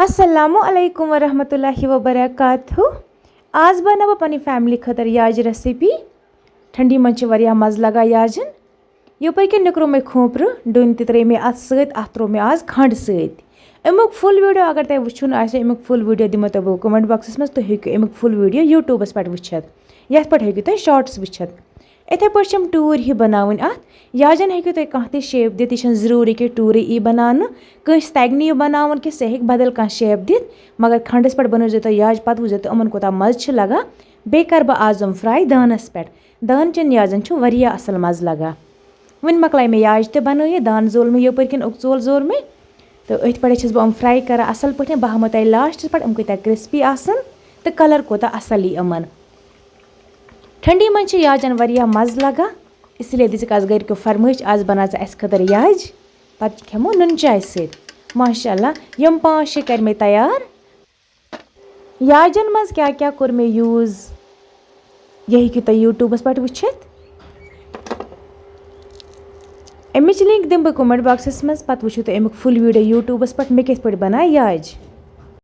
अस्सलामु अलैकुम वरहमतुल्लाहि वबरकातुहू। आज बनाव पन्नी फैमिली खतर याज रेसिपी। ठंडी मज वरिया मज़ लगा याजन। यपर के निकरो मे खोपर डून त्रे मे अत सत अत त्रो मे आज खंड सत। अमुक फुल वीडियो अगर तुम वुचुन आसे अमुक फुल वीडियो दिमो तुम कमेंट बॉक्सस मज तुम हेकु अमुक फुल वीडियो यूट्यूबस पे वुचित यथ पे हेकु तुम शॉर्ट्स वुचित। इथे पे टूर ही बनावन अत याजन हेकु तुम कह ते शेप दित। यह जरूरी कि टूर यी बनान कंस तग यह बनावन कि सह हेक बदल कह शेप दित मगर खंडस पे बनोज तुम याज पत वुच तुम कोता मज़ लगा। बे कर बह आज फ्राई दानस पे। दान चन याजन वरिया असल मज़ लगा। वन मकल मे याज ते बन दान जोल मे यपर किन जोल जोर मे तो अथ पे बह फ्राई कर असल पे। बह हम तुम लास्ट पे कूत क्रिस्पी आसन तो कलर कोता असल यी अमन। ठंडी मज याजन वरिया मज़ लगा इसलिए दिक आज घर को फरमाइश आज बना अस खतर याज पत खेमो नुन चाय सत। माशाअल्लाह यम 5-6 कर मे तैयार। याजन मज क्या क्या कोर मे यूज़ यह हेकु तुम यूट्यूबस पे वुचित। अमिच लिंक दिम बह कमेंट बॉक्सस मज पत वुचु तुम अमुक फुल वीडियो यूट्यूबस पे मे किथ पे बनाए याज।